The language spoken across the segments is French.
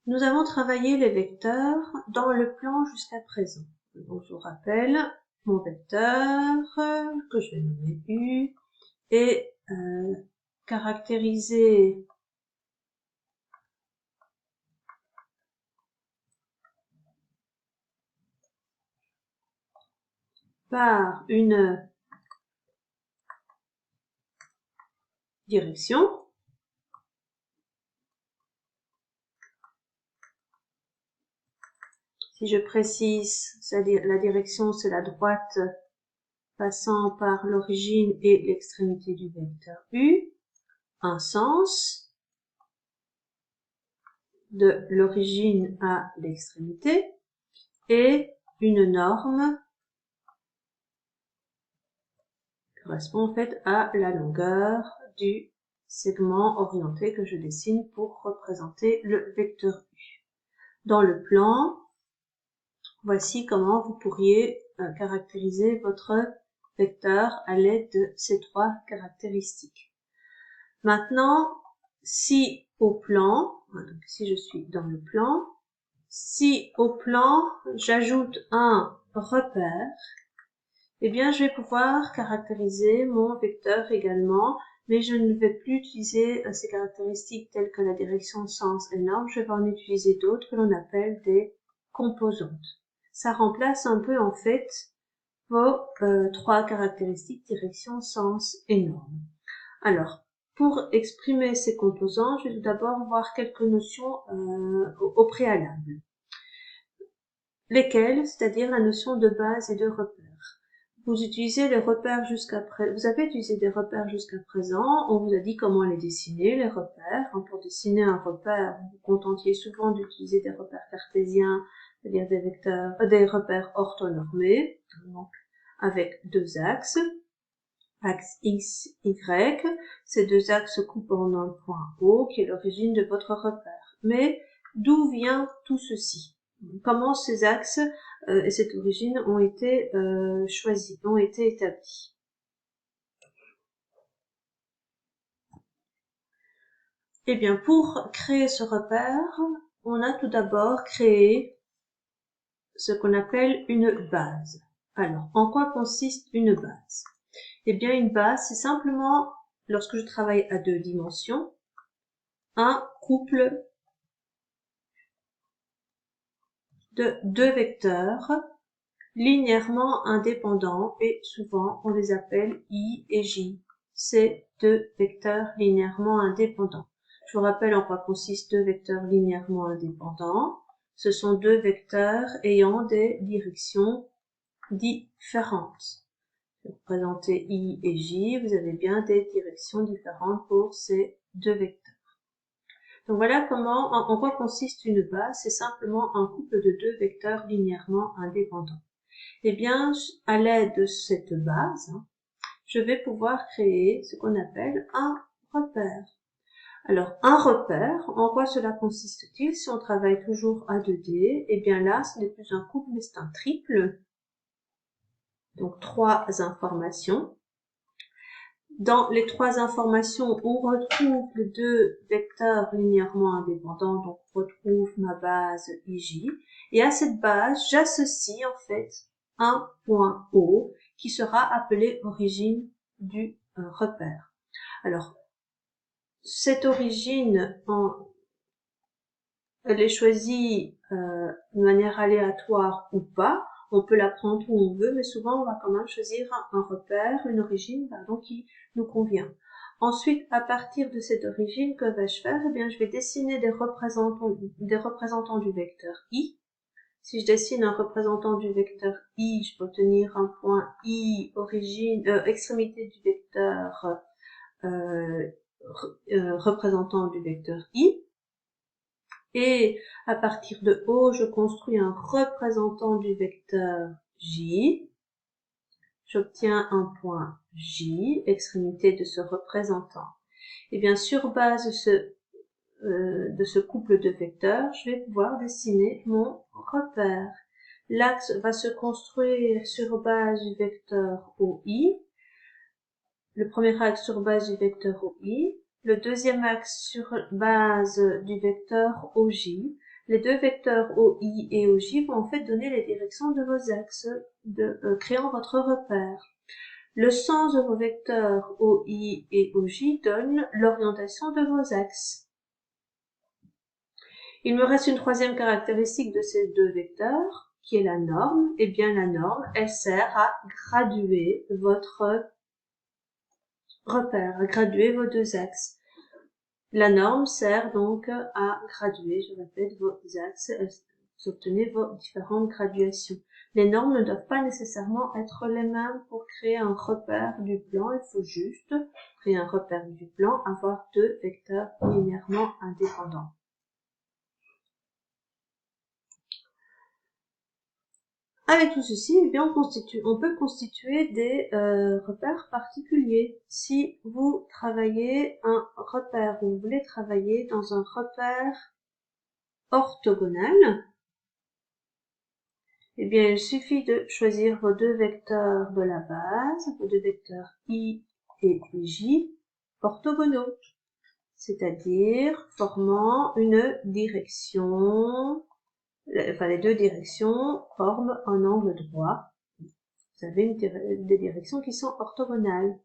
Nous avons travaillé les vecteurs dans le plan jusqu'à présent. Donc je vous rappelle, mon vecteur, que je vais nommer U, est caractérisé par une direction. Si je précise, c'est-à-dire la direction, c'est la droite passant par l'origine et l'extrémité du vecteur U, un sens de l'origine à l'extrémité et une norme correspond en fait à la longueur du segment orienté que je dessine pour représenter le vecteur U. Dans le plan, voici comment vous pourriez caractériser votre vecteur à l'aide de ces trois caractéristiques. Maintenant, si au plan, donc si je suis dans le plan, si au plan j'ajoute un repère, eh bien je vais pouvoir caractériser mon vecteur également, mais je ne vais plus utiliser ces caractéristiques telles que la direction, sens et norme, je vais en utiliser d'autres que l'on appelle des composantes. Ça remplace un peu en fait vos trois caractéristiques direction, sens et norme. Alors, pour exprimer ces composants, je vais tout d'abord voir quelques notions au préalable. Lesquelles, c'est-à-dire la notion de base et de repère. Vous utilisez les repères vous avez utilisé des repères jusqu'à présent, on vous a dit comment les dessiner, les repères. Pour dessiner un repère, vous vous contentiez souvent d'utiliser des repères cartésiens, c'est-à-dire des vecteurs, des repères orthonormés, donc avec deux axes. Axe X, Y, ces deux axes se coupent en un point O qui est l'origine de votre repère. Mais d'où vient tout ceci? Comment ces axes et cette origine ont été choisis, ont été établis? Eh bien, pour créer ce repère, on a tout d'abord créé ce qu'on appelle une base. Alors, en quoi consiste une base? Eh bien, une base, c'est simplement, lorsque je travaille à deux dimensions, un couple de deux vecteurs linéairement indépendants et souvent on les appelle I et J. C'est deux vecteurs linéairement indépendants. Je vous rappelle en quoi consistent deux vecteurs linéairement indépendants. Ce sont deux vecteurs ayant des directions différentes. Pour représenter I et J, vous avez bien des directions différentes pour ces deux vecteurs. Donc voilà en quoi consiste une base, c'est simplement un couple de deux vecteurs linéairement indépendants. Eh bien, à l'aide de cette base, je vais pouvoir créer ce qu'on appelle un repère. Alors, un repère, en quoi cela consiste-t-il? Si on travaille toujours à 2D, eh bien là, ce n'est plus un couple, mais c'est un triple. Donc, trois informations. Dans les trois informations, on retrouve les deux vecteurs linéairement indépendants, donc on retrouve ma base IJ. Et à cette base, j'associe en fait un point O qui sera appelé origine du repère. Alors, cette origine, elle est choisie de manière aléatoire ou pas. On peut la prendre où on veut, mais souvent on va quand même choisir un repère, une origine, qui nous convient. Ensuite, à partir de cette origine, que vais-je faire? Eh bien, je vais dessiner des représentants du vecteur I. Si je dessine un représentant du vecteur I, je peux obtenir un point I, extrémité du vecteur représentant du vecteur I. Et à partir de O, je construis un représentant du vecteur J. J'obtiens un point J, extrémité de ce représentant. Et bien, sur base de ce couple de vecteurs, je vais pouvoir dessiner mon repère. L'axe va se construire sur base du vecteur OI. Le premier axe sur base du vecteur OI. Le deuxième axe sur base du vecteur OJ. Les deux vecteurs OI et OJ vont en fait donner les directions de vos axes, créant votre repère. Le sens de vos vecteurs OI et OJ donne l'orientation de vos axes. Il me reste une troisième caractéristique de ces deux vecteurs, qui est la norme. Eh bien, la norme, elle sert à graduer votre repère, à graduer vos deux axes. La norme sert donc à graduer, je répète, vos axes. Vous obtenez vos différentes graduations. Les normes ne doivent pas nécessairement être les mêmes pour créer un repère du plan. Il faut juste créer un repère du plan, avoir deux vecteurs linéairement indépendants. Avec tout ceci, eh bien, on peut constituer des repères particuliers. Si vous travaillez un repère, ou vous voulez travailler dans un repère orthogonal, eh bien, il suffit de choisir vos deux vecteurs de la base, vos deux vecteurs I et J, orthogonaux, c'est-à-dire formant une direction. Enfin, les deux directions forment un angle droit. Vous avez des directions qui sont orthogonales.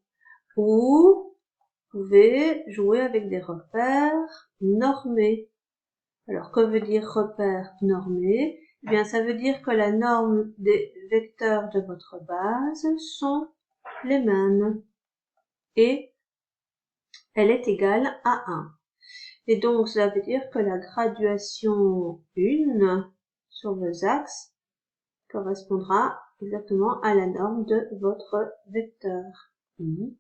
Ou vous pouvez jouer avec des repères normés. Alors, que veut dire repère normé? Eh bien, ça veut dire que la norme des vecteurs de votre base sont les mêmes. Et elle est égale à 1. Et donc, cela veut dire que la graduation 1 sur vos axes correspondra exactement à la norme de votre vecteur I,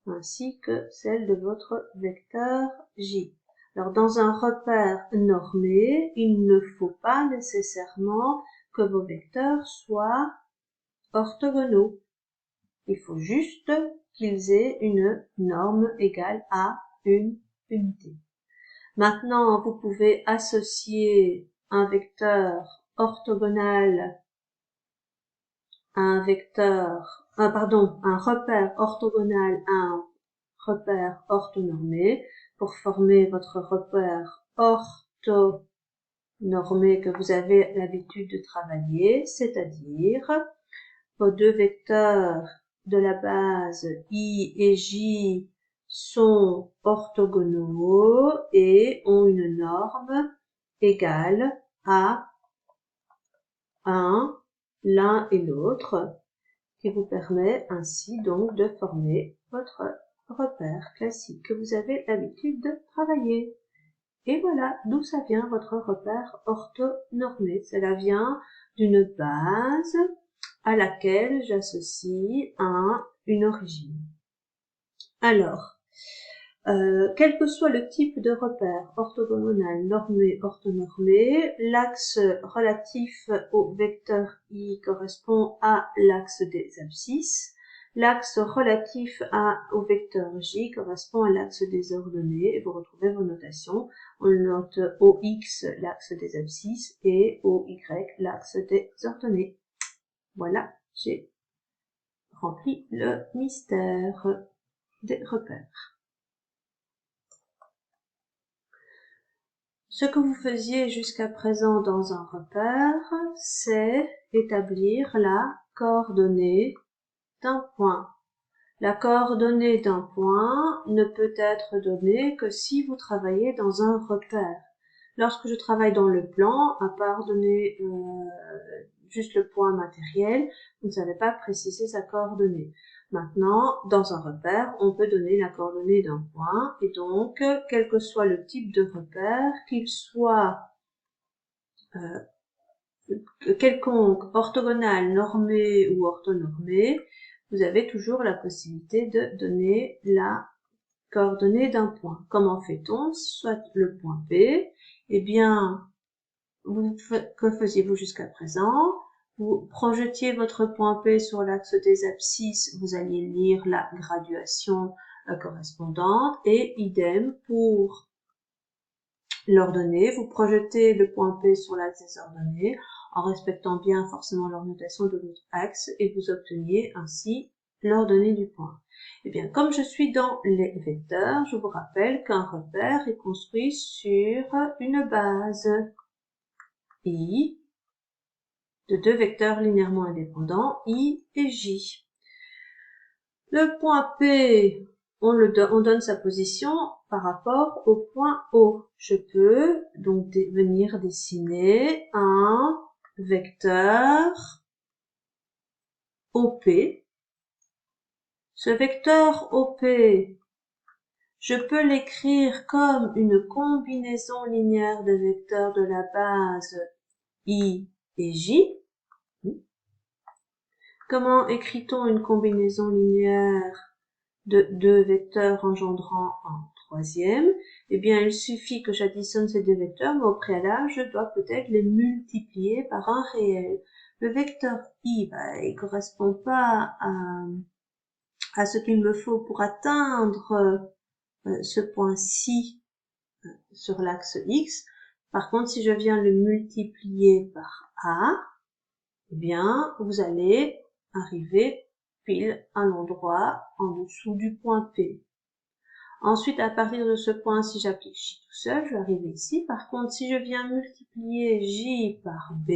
ainsi que celle de votre vecteur J. Alors, dans un repère normé, il ne faut pas nécessairement que vos vecteurs soient orthogonaux. Il faut juste qu'ils aient une norme égale à une unité. Maintenant, vous pouvez associer un vecteur orthogonal à un repère orthogonal à un repère orthonormé pour former votre repère orthonormé que vous avez l'habitude de travailler, c'est-à-dire vos deux vecteurs de la base I et J sont orthogonaux et ont une norme égale à 1, l'un et l'autre, qui vous permet ainsi donc de former votre repère classique que vous avez l'habitude de travailler. Et voilà d'où ça vient votre repère orthonormé. Cela vient d'une base à laquelle j'associe une origine. Alors, quel que soit le type de repère, orthogonal, normé, orthonormé, l'axe relatif au vecteur I correspond à l'axe des abscisses. L'axe relatif au vecteur J correspond à l'axe des ordonnées. Et vous retrouvez vos notations. On note OX l'axe des abscisses et OY l'axe des ordonnées. Voilà, j'ai rempli le mystère des repères. Ce que vous faisiez jusqu'à présent dans un repère, c'est établir la coordonnée d'un point. La coordonnée d'un point ne peut être donnée que si vous travaillez dans un repère. Lorsque je travaille dans le plan, à part donner juste le point matériel, vous ne savez pas préciser sa coordonnée. Maintenant, dans un repère, on peut donner la coordonnée d'un point, et donc, quel que soit le type de repère, qu'il soit quelconque, orthogonal, normé ou orthonormé, vous avez toujours la possibilité de donner la coordonnée d'un point. Comment fait-on? Soit le point P, eh bien, que faisiez-vous jusqu'à présent? Vous projetiez votre point P sur l'axe des abscisses, vous alliez lire la graduation correspondante, et idem pour l'ordonnée, vous projetez le point P sur l'axe des ordonnées en respectant bien forcément l'orientation de votre axe et vous obteniez ainsi l'ordonnée du point. Eh bien, comme je suis dans les vecteurs, je vous rappelle qu'un repère est construit sur une base. I, de deux vecteurs linéairement indépendants, I et J. Le point P, on donne sa position par rapport au point O. Je peux donc venir dessiner un vecteur OP. Ce vecteur OP, je peux l'écrire comme une combinaison linéaire de vecteurs de la base I et J. Comment écrit-on une combinaison linéaire de deux vecteurs engendrant un troisième? Eh bien, il suffit que j'additionne ces deux vecteurs, mais au préalable, je dois peut-être les multiplier par un réel. Le vecteur I, il correspond pas à ce qu'il me faut pour atteindre ce point-ci sur l'axe X. Par contre, si je viens le multiplier par A, eh bien, vous allez arriver pile à l'endroit en dessous du point P. Ensuite, à partir de ce point, si j'applique J tout seul, je vais arriver ici. Par contre, si je viens multiplier J par B,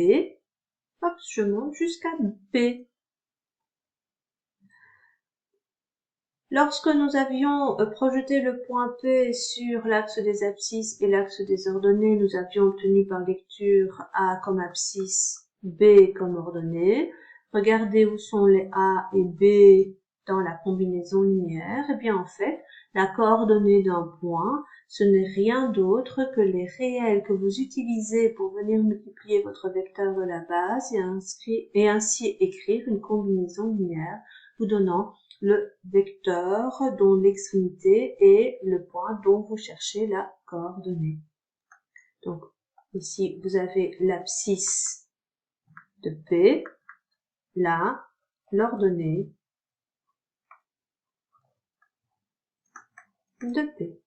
hop, je monte jusqu'à B. Lorsque nous avions projeté le point P sur l'axe des abscisses et l'axe des ordonnées, nous avions obtenu par lecture A comme abscisse, B comme ordonnée. Regardez où sont les A et B dans la combinaison linéaire. Eh bien, en fait, la coordonnée d'un point, ce n'est rien d'autre que les réels que vous utilisez pour venir multiplier votre vecteur de la base et ainsi écrire une combinaison linéaire vous donnant le vecteur dont l'extrémité est le point dont vous cherchez la coordonnée. Donc, ici, vous avez l'abscisse de P, là, l'ordonnée de P.